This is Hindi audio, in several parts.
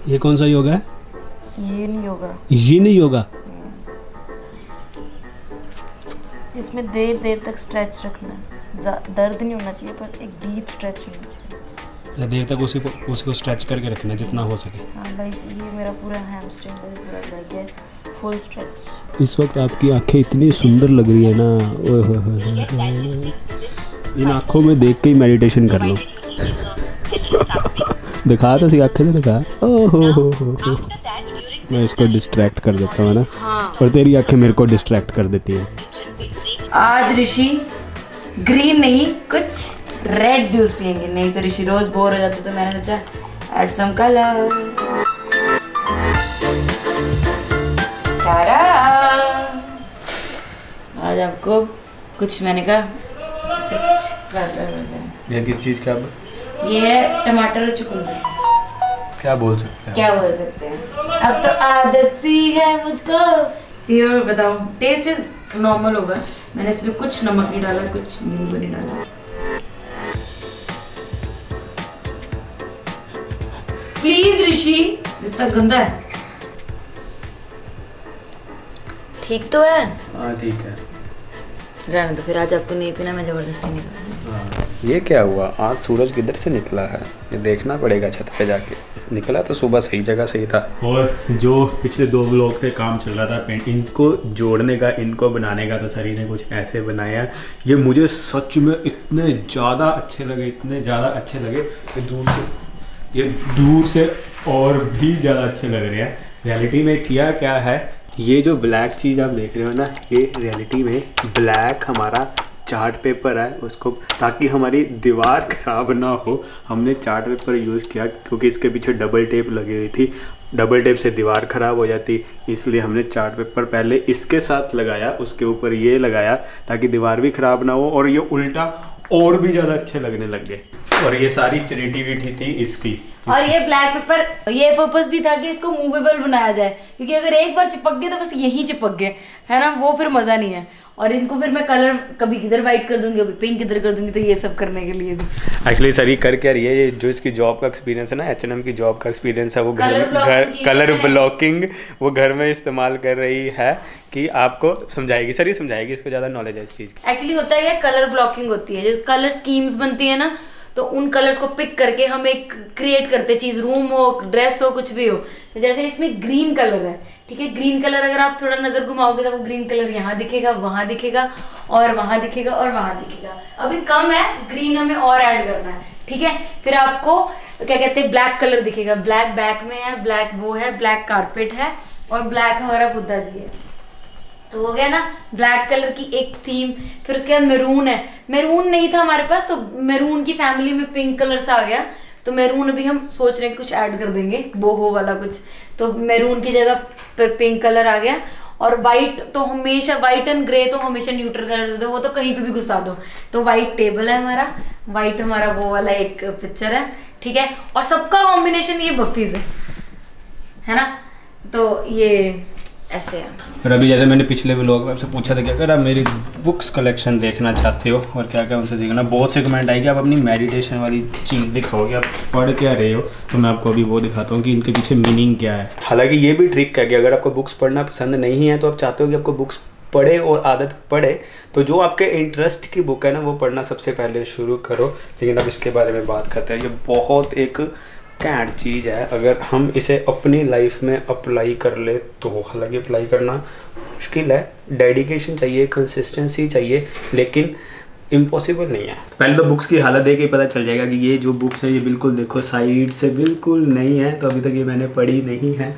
ये कौन सा योगा है? यिन योगा। यिन योगा। इसमें देर देर तक स्ट्रेच रखना है, दर्द नहीं होना चाहिए, बस एक डीप स्ट्रेच होना चाहिए। देर तक उसी को स्ट्रेच करके रखना है जितना हो सके। हाँ लाइक ये मेरा पूरा हैमस्ट्रिंग पूरा लग गया, फुल स्ट्रेच। इस वक्त आपकी आंखें इतनी सुंदर लग रही है ना, ओए होए होए, इन आँखों में देख के ही मेडिटेशन कर लो। दिखा तो सी आँखें से दिखा। ओहो हो। मैं इसको डिस्ट्रैक्ट कर देता हूँ ना। हाँ। और तेरी आंखें मेरे को डिस्ट्रैक्ट कर देती हैं। आज ऋषि ग्रीन नहीं कुछ रेड जूस पियेंगे, नहीं तो ऋषि रोज बोर हो जाता, तो मैंने सोचा ऐड सम कलर। आज आपको कुछ मैंने कहा कुछ कलर हो जाए। ये किस चीज़ का? ये है टमाटर और चुकंदर। क्या बोल सकते हैं? क्या बोल सकते हैं, अब तो आदत सी है मुझको। प्योर बताओ, टेस्ट इज नॉर्मल होगा। मैंने इसमें कुछ नमक नहीं डाला, कुछ नींबू नहीं डाला। प्लीज ऋषि, इतना गंदा है। ठीक तो है? हाँ ठीक है। रहने दो फिर, आज आपको नहीं पीना, मैं जबरदस्ती नहीं करूँगी। ये क्या हुआ? आज सूरज किधर से निकला है? ये देखना पड़ेगा छत पे जाके। निकला तो सुबह सही जगह से ही था। और जो पिछले 2 व्लॉग से काम चल रहा था पेंट, इनको जोड़ने का, इनको बनाने का, तो सरी ने कुछ ऐसे बनाया। ये मुझे सच में इतने ज़्यादा अच्छे लगे, इतने ज़्यादा अच्छे लगे कि दूर से और भी ज़्यादा अच्छे लग रहे हैं। रियलिटी में किया क्या है, ये जो ब्लैक चीज़ आप देख रहे हो ना, ये रियलिटी में ब्लैक हमारा चार्ट पेपर है उसको, ताकि हमारी दीवार ख़राब ना हो, हमने चार्ट पेपर यूज़ किया, क्योंकि इसके पीछे डबल टेप लगी हुई थी। डबल टेप से दीवार ख़राब हो जाती, इसलिए हमने चार्ट पेपर पहले इसके साथ लगाया, उसके ऊपर ये लगाया, ताकि दीवार भी ख़राब ना हो और ये उल्टा और भी ज़्यादा अच्छे लगने लग गए। और ये सारी क्रिएटिविटी थी इसकी। और ये ब्लैक पेपर, ये पर्पस भी था कि इसको मूवेबल बनाया जाए, क्योंकि अगर एक बार चिपक गए तो बस यही चिपक गए, है ना, वो फिर मज़ा नहीं है। और इनको फिर मैं कलर कभी किधर वाइट कर दूंगी, कभी पिंक किधर कर दूंगी, तो ये सब करने के लिए भी एक्चुअली सरी कर क्या रही है, ये जो इसकी जॉब का एक्सपीरियंस है ना, H&M की जॉब का एक्सपीरियंस है, वो कलर ब्लॉकिंग वो घर में इस्तेमाल कर रही है, कि आपको समझाएगी, सरी समझाएगी, इसको ज़्यादा नॉलेज है इस चीज़ की। एक्चुअली होता है कलर ब्लॉकिंग होती है, जो कलर स्कीम्स बनती है ना, तो उन कलर्स को पिक करके हम एक क्रिएट करते चीज़, रूम हो, ड्रेस हो, कुछ भी हो। तो जैसे इसमें ग्रीन कलर है, ठीक है, ग्रीन कलर अगर आप थोड़ा नज़र घुमाओगे तो वो ग्रीन कलर यहाँ दिखेगा, वहाँ दिखेगा, और वहाँ दिखेगा, और वहाँ दिखेगा। अभी कम है, ग्रीन हमें और ऐड करना है, ठीक है। फिर आपको क्या कहते हैं, ब्लैक कलर दिखेगा, ब्लैक बैक में है, ब्लैक वो है, ब्लैक कारपेट है, और ब्लैक हमारा बुद्धा जी है। तो हो गया ना ब्लैक कलर की एक थीम। फिर उसके बाद मैरून है, मैरून नहीं था हमारे पास, तो मैरून की फैमिली में पिंक कलर से आ गया, तो मैरून अभी हम सोच रहे हैं कुछ ऐड कर देंगे, बोहो वाला कुछ, तो मैरून की जगह पर पिंक कलर आ गया। और वाइट तो हमेशा, वाइट एंड ग्रे तो हमेशा न्यूट्रल कलर होते हैं, वो तो कहीं पे भी घुसा दो। तो वाइट टेबल है हमारा, वाइट हमारा वो वाला एक पिक्चर है, ठीक है। और सबका कॉम्बिनेशन ये बफीज है ना, तो ये ऐसे है। और अभी जैसे मैंने पिछले व्लॉग में आपसे पूछा था कि अगर आप मेरी बुक्स कलेक्शन देखना चाहते हो और क्या क्या उनसे सीखना, बहुत से कमेंट आए कि आप अपनी मेडिटेशन वाली चीज़ दिखाओगे, आप पढ़ क्या रहे हो, तो मैं आपको अभी वो दिखाता हूँ कि इनके पीछे मीनिंग क्या है। हालांकि ये भी ट्रिक है कि अगर आपको बुक्स पढ़ना पसंद नहीं है, तो आप चाहते हो कि आपको बुक्स पढ़े और आदत पढ़े, तो जो आपके इंटरेस्ट की बुक है ना, वो पढ़ना सबसे पहले शुरू करो। लेकिन अब इसके बारे में बात करते हैं। ये बहुत एक कैंट चीज़ है, अगर हम इसे अपनी लाइफ में अप्लाई कर ले तो, हालांकि अप्लाई करना मुश्किल है, डेडिकेशन चाहिए, कंसिस्टेंसी चाहिए, लेकिन इम्पॉसिबल नहीं है। पहले तो बुक्स की हालत देख के पता चल जाएगा कि ये जो बुक्स है ये बिल्कुल देखो साइड से बिल्कुल नहीं है, तो अभी तक ये मैंने पढ़ी नहीं है,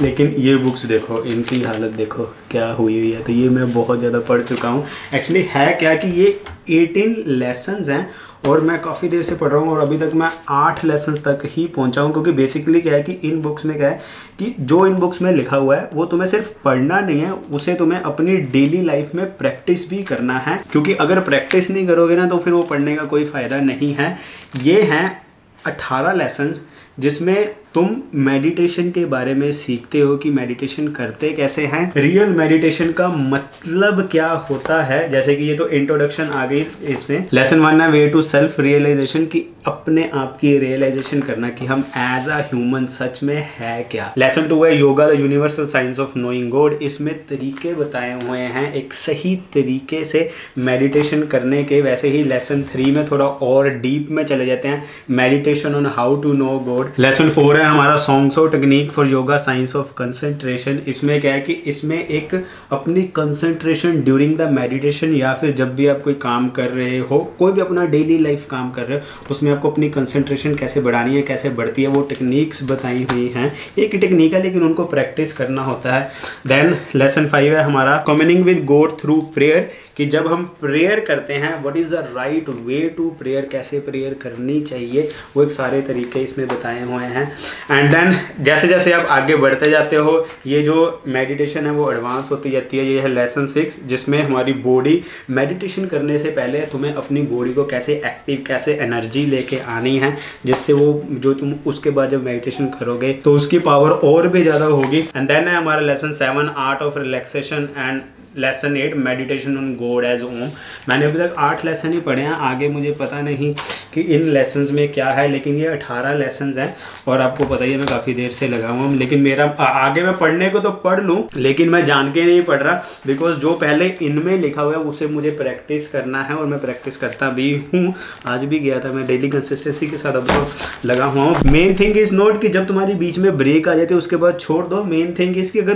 लेकिन ये बुक्स देखो, इनकी हालत देखो क्या हुई हुई है। तो ये मैं बहुत ज़्यादा पढ़ चुका हूँ। एक्चुअली है क्या कि ये 18 लेसन्स हैं और मैं काफ़ी देर से पढ़ रहा हूँ और अभी तक मैं 8 लेसन्स तक ही पहुँचा हूँ, क्योंकि बेसिकली क्या है कि इन बुक्स में क्या है कि जो इन बुक्स में लिखा हुआ है वो तुम्हें सिर्फ पढ़ना नहीं है, उसे तुम्हें अपनी डेली लाइफ में प्रैक्टिस भी करना है, क्योंकि अगर प्रैक्टिस नहीं करोगे ना तो फिर वो पढ़ने का कोई फ़ायदा नहीं है। ये हैं 18 लेसन्स, जिसमें तुम मेडिटेशन के बारे में सीखते हो कि मेडिटेशन करते कैसे हैं, रियल मेडिटेशन का मतलब क्या होता है। जैसे कि ये तो इंट्रोडक्शन आ गई, इसमें लेसन 1 है वे टू सेल्फ रियलाइजेशन, कि अपने आप की रियलाइजेशन करना कि हम एज अ ह्यूमन सच में है क्या। लेसन 2 है yoga the universal science of knowing God, इसमें तरीके बताए हुए हैं एक सही तरीके से मेडिटेशन करने के। वैसे ही लेसन 3 में थोड़ा और डीप में चले जाते हैं, meditation on how to know God. Lesson 4 है हमारा सॉन्ग्स और technique for yoga science of concentration. इसमें क्या है कि इसमें एक अपनी कंसंट्रेशन ड्यूरिंग द मेडिटेशन, या फिर जब भी आप कोई काम कर रहे हो, कोई भी अपना डेली लाइफ काम कर रहे हो, उसमें आपको अपनी कंसंट्रेशन कैसे बढ़ानी है, कैसे बढ़ती है, वो टेक्निक्स बताई हुई हैं। एक टेक्निक है लेकिन उनको प्रैक्टिस करना होता है। देन लेसन 5 है हमारा communing with God through prayer, कि जब हम प्रेयर करते हैं what is the right way to prayer, कैसे प्रेयर करनी चाहिए, वो एक सारे तरीके इसमें बताए हुए हैं। एंड देन जैसे जैसे आप आगे बढ़ते जाते हो, ये जो मेडिटेशन है वो एडवांस होती जाती है। ये है लेसन 6, जिसमें हमारी बॉडी, मेडिटेशन करने से पहले तुम्हें अपनी बॉडी को कैसे एक्टिव, कैसे एनर्जी लेके आनी है, जिससे वो जो तुम उसके बाद जब मेडिटेशन करोगे तो उसकी पावर और भी ज़्यादा होगी। एंड देन है हमारा lesson 7 art of relaxation, and lesson 8 meditation on God as Om. मैंने अभी तक 8 लेसन ही पढ़े हैं, आगे मुझे पता नहीं कि इन लेसन्स में क्या है, लेकिन ये 18 लेसन्स हैं और आपको पता ही है मैं काफ़ी देर से लगा हुआ हूँ। लेकिन मेरा आगे मैं पढ़ने को तो पढ़ लूँ, लेकिन मैं जान के नहीं पढ़ रहा, बिकॉज जो पहले इनमें लिखा हुआ है उसे मुझे प्रैक्टिस करना है और मैं प्रैक्टिस करता भी हूँ। आज भी गया था मैं, डेली कंसिस्टेंसी के साथ अब तो लगा हुआ हूँ। मेन थिंग इज़ नॉट कि जब तुम्हारी बीच में ब्रेक आ जाती है उसके बाद छोड़ दो। मेन थिंग इज़ कि अगर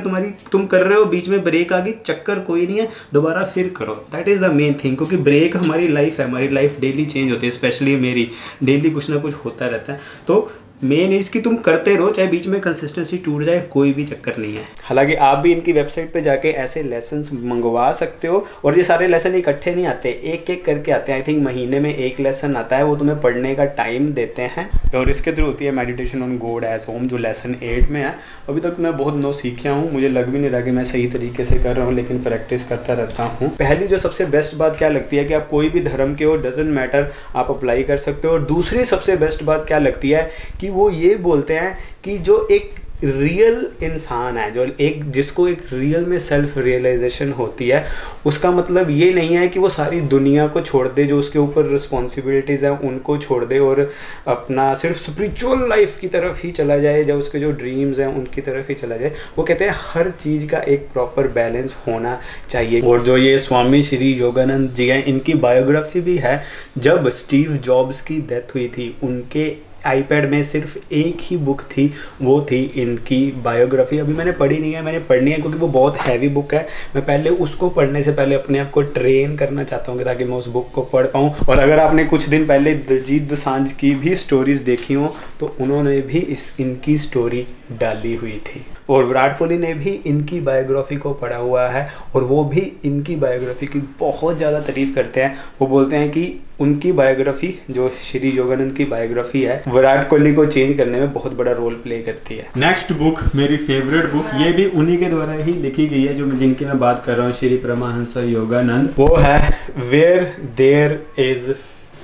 तुम कर रहे हो, बीच में ब्रेक आ गई, चक्कर कोई नहीं है, दोबारा फिर करो। That is the main thing, क्योंकि ब्रेक हमारी लाइफ है, हमारी लाइफ डेली चेंज होती है, स्पेशली मेरी डेली कुछ ना कुछ होता रहता है। तो मेन इज़ कि तुम करते रहो, चाहे बीच में कंसिस्टेंसी टूट जाए, कोई भी चक्कर नहीं है। हालांकि आप भी इनकी वेबसाइट पे जाके ऐसे लेसन्स मंगवा सकते हो, और ये सारे लेसन इकट्ठे नहीं आते, एक एक करके आते हैं। आई थिंक महीने में एक लेसन आता है, वो तुम्हें पढ़ने का टाइम देते हैं, और इसके थ्रू होती है meditation on God age home, जो लेसन 8 में है। अभी तक मैं बहुत नो सीखा हूँ, मुझे लग भी नहीं रहा कि मैं सही तरीके से कर रहा हूँ, लेकिन प्रैक्टिस करता रहता हूँ। पहली जो सबसे बेस्ट बात क्या लगती है कि आप कोई भी धर्म के हो, डजेंट मैटर, आप अप्लाई कर सकते हो। और दूसरी सबसे बेस्ट बात क्या लगती है कि वो ये बोलते हैं कि जो एक रियल इंसान है, जो एक जिसको एक रियल में सेल्फ रियलाइजेशन होती है, उसका मतलब ये नहीं है कि वो सारी दुनिया को छोड़ दे, जो उसके ऊपर रिस्पॉन्सिबिलिटीज़ हैं उनको छोड़ दे और अपना सिर्फ स्पिरिचुअल लाइफ की तरफ ही चला जाए, जब उसके जो ड्रीम्स हैं उनकी तरफ ही चला जाए। वो कहते हैं हर चीज़ का एक प्रॉपर बैलेंस होना चाहिए। और जो ये स्वामी श्री योगानंद जी हैं, इनकी बायोग्राफी भी है। जब स्टीव जॉब्स की डेथ हुई थी, उनके आईपैड में सिर्फ एक ही बुक थी, वो थी इनकी बायोग्राफी। अभी मैंने पढ़ी नहीं है, मैंने पढ़नी है क्योंकि वो बहुत हैवी बुक है। मैं पहले उसको पढ़ने से पहले अपने आप को ट्रेन करना चाहता हूँ ताकि मैं उस बुक को पढ़ पाऊँ। और अगर आपने कुछ दिन पहले दिलजीत दोसांझ की भी स्टोरीज़ देखी हो तो उन्होंने भी इनकी स्टोरी डाली हुई थी। और विराट कोहली ने भी इनकी बायोग्राफी को पढ़ा हुआ है और वो भी इनकी बायोग्राफी की बहुत ज़्यादा तारीफ़ करते हैं। वो बोलते हैं कि उनकी बायोग्राफी, जो श्री योगानंद की बायोग्राफी है, विराट कोहली को चेंज करने में बहुत बड़ा रोल प्ले करती है। नेक्स्ट बुक, मेरी फेवरेट बुक, ये भी उन्हीं के द्वारा ही लिखी गई है, जो जिनकी मैं बात कर रहा हूँ, श्री परमहंस योगानंद। वो है वेयर देयर इज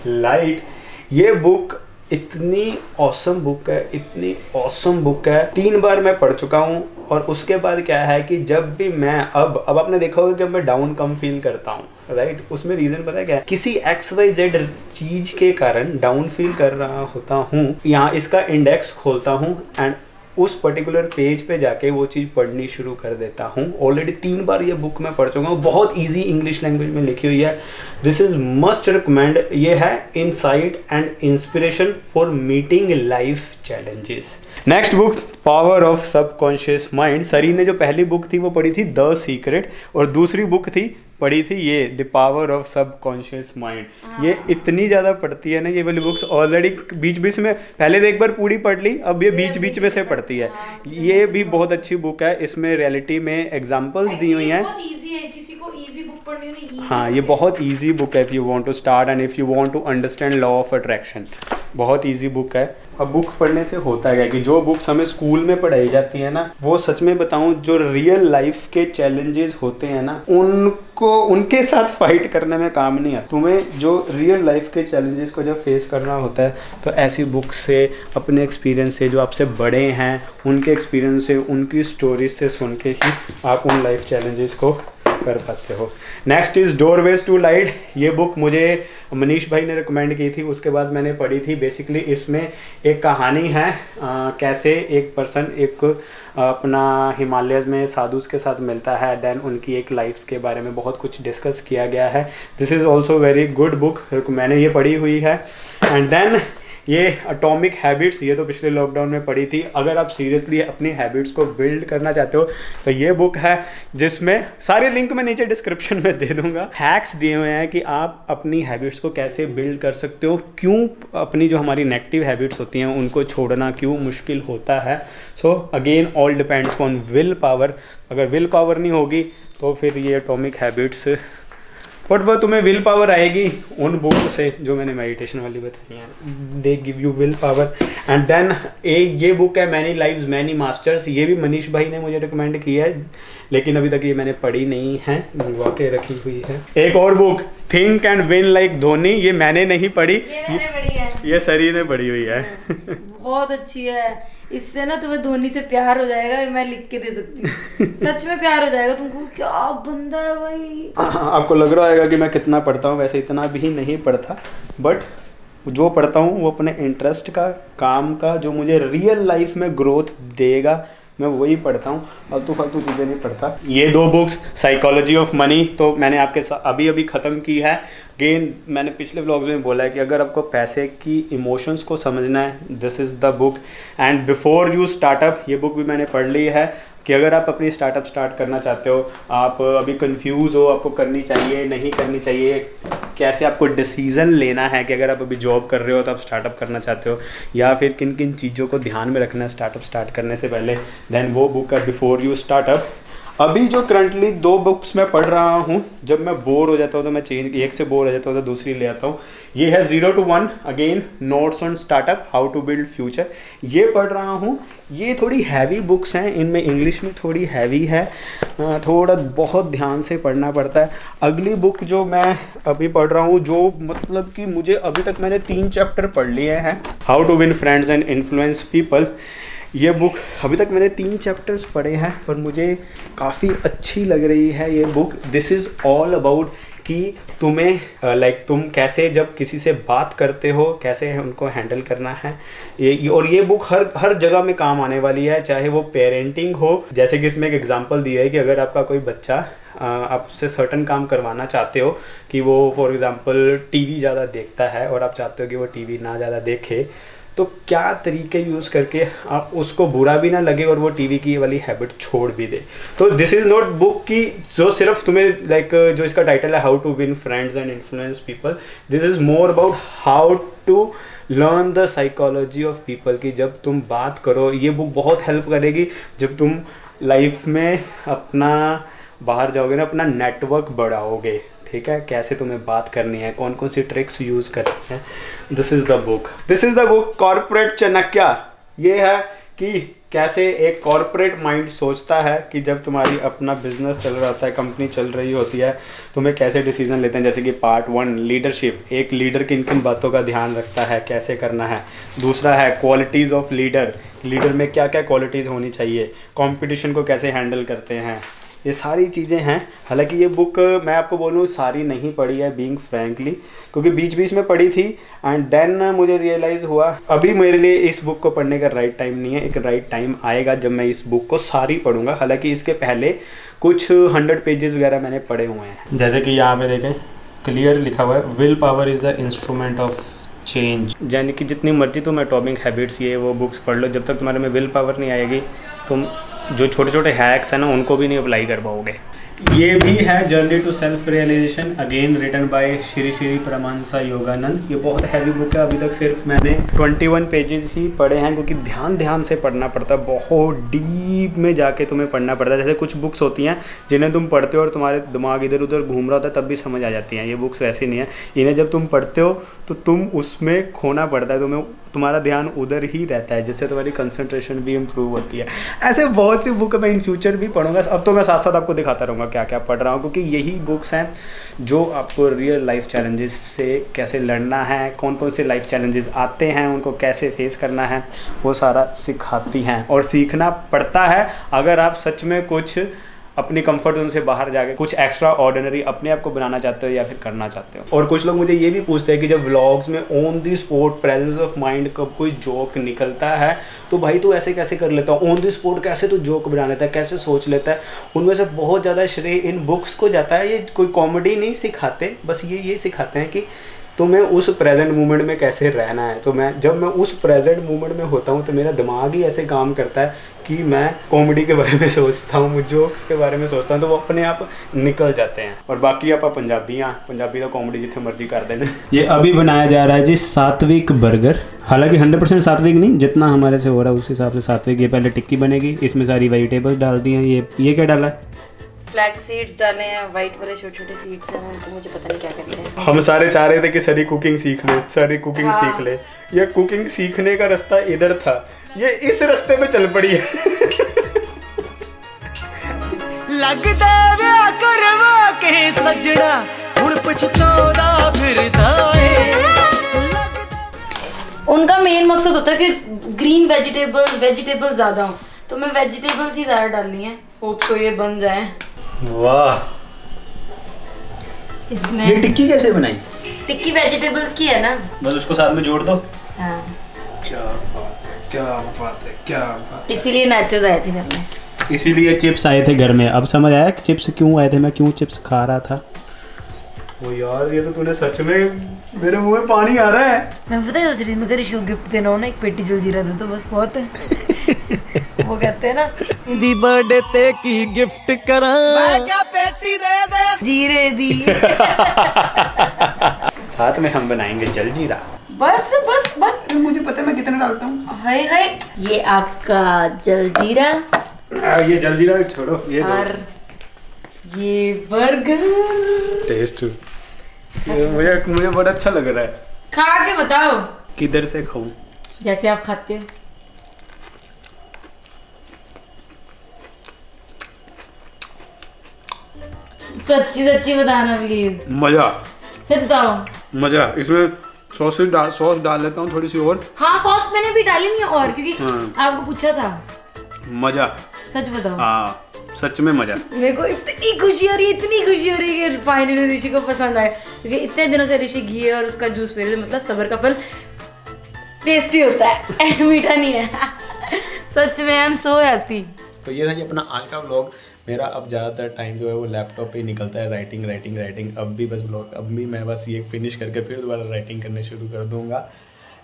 लाइट। ये बुक इतनी ऑसम बुक है, इतनी ऑसम बुक है। 3 बार मैं पढ़ चुका हूँ। और उसके बाद क्या है कि जब भी मैं अब आपने देखा होगा कि मैं डाउन कम फील करता हूँ, राइट। उसमें रीज़न पता है क्या है? किसी XYZ चीज़ के कारण डाउन फील कर रहा होता हूँ, यहाँ इसका इंडेक्स खोलता हूँ एंड उस पर्टिकुलर पेज पे जाके वो चीज़ पढ़नी शुरू कर देता हूँ। ऑलरेडी 3 बार ये बुक मैं पढ़ चुका हूँ। बहुत इजी इंग्लिश लैंग्वेज में लिखी हुई है। This is must recommend. ये है insight and inspiration for meeting life challenges. Next book, power of subconscious mind. सरी ने जो पहली बुक थी वो पढ़ी थी द सीक्रेट, और दूसरी बुक पढ़ी थी ये the power of subconscious mind. ये इतनी ज़्यादा पढ़ती है ना ये वाली बुक्स। ऑलरेडी बीच बीच में पहले तो एक बार पूरी पढ़ ली, अब ये बीच बीच में से पढ़ती है। ये भी बहुत अच्छी बुक है। इसमें रियलिटी में एग्जांपल्स दी हुई हैं। बहुत इजी है, किसी को इजी बुक पढ़नी नहीं। हाँ, ये बहुत इजी बुक है if you want to start and if you want to understand law of attraction. बहुत इजी बुक है। अब बुक पढ़ने से होता है कि जो बुक्स हमें स्कूल में पढ़ाई जाती है ना, वो सच में बताऊं जो रियल लाइफ के चैलेंजेस होते हैं ना, उनको उनके साथ फाइट करने में काम नहीं है। तुम्हें जो रियल लाइफ के चैलेंजेस को जब फेस करना होता है तो ऐसी बुक से, अपने एक्सपीरियंस से, जो आपसे बड़े हैं उनके एक्सपीरियंस से, उनकी स्टोरीज से सुन के ही आप उन लाइफ चैलेंजेस को कर पाते हो। Next is doorways to light. ये बुक मुझे मनीष भाई ने रिकमेंड की थी, उसके बाद मैंने पढ़ी थी। बेसिकली इसमें एक कहानी है कैसे एक पर्सन एक अपना हिमालय में साधुस के साथ मिलता है, देन उनकी एक लाइफ के बारे में बहुत कुछ डिस्कस किया गया है। This is also very good book, मैंने ये पढ़ी हुई है। एंड देन ये एटॉमिक हैबिट्स, ये तो पिछले लॉकडाउन में पढ़ी थी। अगर आप सीरियसली अपनी हैबिट्स को बिल्ड करना चाहते हो तो ये बुक है, जिसमें सारे लिंक मैं नीचे डिस्क्रिप्शन में दे दूंगा। हैक्स दिए हुए हैं कि आप अपनी हैबिट्स को कैसे बिल्ड कर सकते हो, क्यों अपनी जो हमारी नेगेटिव हैबिट्स होती हैं उनको छोड़ना क्यों मुश्किल होता है। So again all depends on will power. अगर विल पावर नहीं होगी तो फिर ये एटॉमिक हैबिट्स, बट वह तुम्हें विल पावर आएगी उन बुक से जो मैंने मेडिटेशन वाली बताई हैं। They give you will power. And then ये बुक है मैनी लाइव्स मैनी मास्टर्स। ये भी मनीष भाई ने मुझे रिकमेंड की है, लेकिन अभी तक ये मैंने पढ़ी नहीं है, मंगवा के रखी हुई है। एक और book think and win like Dhoni, ये मैंने नहीं पढ़ी, ये सरी ने पढ़ी हुई है। बहुत अच्छी है। इससे ना तुम्हें धोनी से प्यार हो जाएगा, मैं लिख के दे सकती हूँ। सच में प्यार हो जाएगा तुमको। क्या बंदा है भाई। आपको लग रहा होगा कि मैं कितना पढ़ता हूँ, वैसे इतना भी नहीं पढ़ता, बट जो पढ़ता हूँ वो अपने इंटरेस्ट का, काम का, जो मुझे रियल लाइफ में ग्रोथ देगा मैं वही पढ़ता हूँ, फालतू फालतू चीज़ें नहीं पढ़ता। ये दो बुक्स साइकोलॉजी ऑफ मनी तो मैंने आपके साथ अभी ख़त्म की है। अगेन मैंने पिछले व्लॉग्स में बोला है कि अगर आपको पैसे की इमोशंस को समझना है, this is the book. And before you startup, ये बुक भी मैंने पढ़ ली है कि अगर आप अपनी स्टार्टअप स्टार्ट करना चाहते हो, आप अभी कंफ्यूज हो आपको करनी चाहिए नहीं करनी चाहिए, कैसे आपको डिसीज़न लेना है कि अगर आप अभी जॉब कर रहे हो तो आप स्टार्टअप करना चाहते हो, या फिर किन किन चीज़ों को ध्यान में रखना है स्टार्टअप स्टार्ट करने से पहले, देन वो बुक है बिफोर यू स्टार्टअप। अभी जो करंटली दो बुक्स मैं पढ़ रहा हूँ, जब मैं बोर हो जाता हूँ तो मैं चेंज, एक से बोर हो जाता हूँ तो दूसरी ले आता हूँ। ये है 0 to 1 again notes on startup how to build future, ये पढ़ रहा हूँ। ये थोड़ी हैवी बुक्स हैं, इनमें इंग्लिश में थोड़ी हैवी है, थोड़ा बहुत ध्यान से पढ़ना पड़ता है। अगली बुक जो मैं अभी पढ़ रहा हूँ, जो मतलब कि मुझे अभी तक मैंने 3 चैप्टर पढ़ लिए हैं, how to win friends and influence people. ये बुक अभी तक मैंने 3 चैप्टर्स पढ़े हैं, पर मुझे काफ़ी अच्छी लग रही है ये book. This is all about कि तुम्हें लाइक तुम कैसे जब किसी से बात करते हो कैसे उनको हैंडल करना है। और ये बुक हर जगह में काम आने वाली है, चाहे वो पेरेंटिंग हो, जैसे कि इसमें एक एग्जांपल दिया है कि अगर आपका कोई बच्चा आप उससे सर्टन काम करवाना चाहते हो कि वो फॉर एग्जांपल टीवी ज़्यादा देखता है और आप चाहते हो कि वो टीवी ना ज़्यादा देखे, तो क्या तरीके यूज़ करके आप उसको बुरा भी ना लगे और वो टीवी की वाली हैबिट छोड़ भी दे। तो दिस इज़ नॉट बुक की जो सिर्फ तुम्हें लाइक जो इसका टाइटल है how to win friends and influence people, this is more about how to learn the psychology of people की जब तुम बात करो। ये बुक बहुत हेल्प करेगी जब तुम लाइफ में अपना बाहर जाओगे ना, अपना नेटवर्क बढ़ाओगे, ठीक है, कैसे तुम्हें बात करनी है, कौन कौन सी ट्रिक्स यूज़ करनी है। This is the book corporate Chanakya. ये है कि कैसे एक कॉर्पोरेट माइंड सोचता है कि जब तुम्हारी अपना बिजनेस चल रहा होता है, कंपनी चल रही होती है, तुम्हें कैसे डिसीजन लेते हैं। जैसे कि पार्ट 1 लीडरशिप, एक लीडर किन किन बातों का ध्यान रखता है, कैसे करना है। दूसरा है क्वालिटीज़ ऑफ लीडर में क्या क्या क्वालिटीज़ होनी चाहिए, कंपटीशन को कैसे हैंडल करते हैं, ये सारी चीज़ें हैं। हालांकि ये बुक मैं आपको बोलूँ सारी नहीं पढ़ी है बीइंग फ्रैंकली, क्योंकि बीच बीच में पढ़ी थी एंड देन मुझे रियलाइज़ हुआ अभी मेरे लिए इस बुक को पढ़ने का राइट टाइम नहीं है। एक राइट टाइम आएगा जब मैं इस बुक को सारी पढ़ूंगा। हालांकि इसके पहले कुछ 100 पेजेस वगैरह मैंने पढ़े हुए हैं। जैसे कि यहाँ पे देखें क्लियर लिखा हुआ है, will power is the instrument of change. यानी कि जितनी मर्जी तुम एटॉमिक हैबिट्स ये वो बुक्स पढ़ लो, जब तक तुम्हारे में विल पावर नहीं आएगी तुम जो छोटे छोटे हैक्स हैं ना उनको भी नहीं अप्लाई कर पाओगे। ये भी है journey to self realization, again written by Shri Shri Paramahansa Yogananda. ये बहुत हैवी बुक है, अभी तक सिर्फ मैंने 21 पेजेस ही पढ़े हैं, क्योंकि ध्यान से पढ़ना पड़ता है, बहुत डीप में जाके तुम्हें पढ़ना पड़ता है। जैसे कुछ बुक्स होती हैं जिन्हें तुम पढ़ते हो और तुम्हारे दिमाग इधर उधर घूम रहा होता है तब भी समझ आ जाती हैं, ये बुक्स वैसी नहीं है। इन्हें जब तुम पढ़ते हो तो तुम उसमें खोना पड़ता है, तुम्हारा ध्यान उधर ही रहता है, जिससे तुम्हारी कंसंट्रेशन भी इम्प्रूव होती है। ऐसे बहुत सी बुक मैं इन फ्यूचर भी पढ़ूंगा। अब तो मैं साथ साथ आपको दिखाता रहूँगा क्या क्या पढ़ रहा हूँ, क्योंकि यही बुक्स हैं जो आपको रियल लाइफ चैलेंजेस से कैसे लड़ना है, कौन कौन से लाइफ चैलेंजेस आते हैं, उनको कैसे फेस करना है, वो सारा सिखाती हैं। और सीखना पड़ता है अगर आप सच में कुछ अपनी कंफर्ट जोन से बाहर जाके कुछ एक्स्ट्रा ऑर्डिनरी अपने आप को बनाना चाहते हो या फिर करना चाहते हो। और कुछ लोग मुझे ये भी पूछते हैं कि जब व्लॉग्स में on the spot presence of mind कब कोई जोक निकलता है तो भाई तू ऐसे कैसे कर लेता है, ऑन दी स्पॉट कैसे तू जोक बना लेता है, कैसे सोच लेता है। उनमें से बहुत ज़्यादा श्रेय इन बुक्स को जाता है। ये कोई कॉमेडी नहीं सिखाते, बस ये सिखाते हैं कि तुम्हें उस प्रेजेंट मोमेंट में कैसे रहना है। तो जब मैं उस प्रेजेंट मोमेंट में होता हूँ तो मेरा दिमाग ही ऐसे काम करता है कि मैं कॉमेडी के बारे में सोचता हूँ, जोक्स के बारे में सोचता हूँ, तो वो अपने आप निकल जाते हैं। और बाकी आप पंजाबी तो कॉमेडी जितने मर्जी कर देना। ये अभी बनाया जा रहा है जी सात्विक बर्गर, हालांकि 100% सात्विक नहीं, जितना हमारे से हो रहा है उस हिसाब से सात्विक। ये पहले टिक्की बनेगी, इसमें सारी वेजिटेबल्स डाल दी हैं। ये क्या डाला है? फ्लैक्स सीड्स डाले हैं, वाइट वाले छोटे छोटे सीड्स हैं, उनको मुझे पता नहीं क्या करते हैं। हम सारे चाह रहे थे कि सारी कुकिंग सीख ले। ये कुकिंग सीखने का रास्ता इधर था, ये इस रास्ते में चल पड़ी है। लगदा व्याह करवा के सजना हुण पछताउंदा फिरदा ए। उनका मेन मकसद होता है कि ग्रीन वेजिटेबल्स ज्यादा हो, तो मैं वेजिटेबल्स ही ज्यादा डालनी है, होप तो ये बन जाए। वाह, इसमें ये टिक्की कैसे बनाई? टिक्की वेजिटेबल्स की है ना, बस उसको साथ में जोड़ दो। हाँ। क्या बात है। इसीलिए नाचोस आए थे घर में, इसीलिए चिप्स आए थे घर में। अब समझ आया कि चिप्स क्यों आए थे, मैं क्यों चिप्स खा रहा था। वो यार, ये तो तूने सच में, मेरे मुंह में पानी आ रहा है। मैं पता है सोच रही थी मैं ऋषि को गिफ्ट देना हो ना, एक पेटी जलजीरा दे तो बस बहुत है। वो कहते हैं ना दी बर्थडे ते की गिफ्ट करा, मैं क्या पेटी दे जीरे दी। साथ में हम बनाएंगे जलजीरा। बस बस बस, मुझे पता है मैं कितना डालता हूँ। हाय हाय, ये आपका जलजीरा, ये जलजीरा छोड़ो, ये और ये बर्गर। टेस्ट मुझे बहुत अच्छा लग रहा है। खा के बताओ किधर से खाऊं? जैसे आप खाते हो। सच्ची बताना प्लीज। मजा, सच बताओ। मजा। इसमें सॉस डाल लेता हूँ थोड़ी सी और। हाँ, सॉस मैंने भी डाली नहीं और, क्योंकि आपको पूछा था। मजा, सच बताओ। हाँ सच में मजा। मेरे को इतनी खुशी हो रही है कि फाइनली ऋषि को पसंद आया, क्योंकि इतने दिनों से ऋषि घी और उसका जूस पी रहे थे। मतलब सब्र का फल टेस्टी होता है, मीठा नहीं है। सच में आई एम सो हैप्पी। तो ये था जी अपना आज का व्लॉग। मेरा अब ज़्यादातर टाइम जो है वो लैपटॉप पे ही निकलता है, राइटिंग। अब भी मैं बस ये फिनिश करके फिर दोबारा राइटिंग करने शुरू कर दूँगा।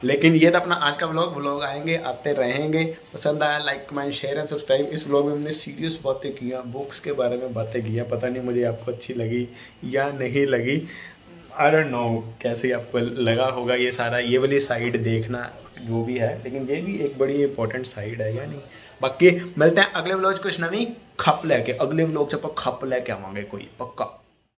लेकिन ये था अपना आज का व्लॉग आएंगे, आते रहेंगे। पसंद आया like comment share and subscribe. इस व्लॉग में हमने सीरियस बातें की, बुक्स के बारे में बातें की। पता नहीं मुझे आपको अच्छी लगी या नहीं लगी, आई डोंट नो कैसे आपको लगा होगा। ये सारा ये वाली साइड देखना जो भी है, लेकिन ये भी एक बड़ी इंपॉर्टेंट साइड है या नहीं। बाकी मिलते हैं अगले व्लॉग कुछ नवी खप लेके, अगले व्लॉग से खप लेके आवांगे कोई पक्का।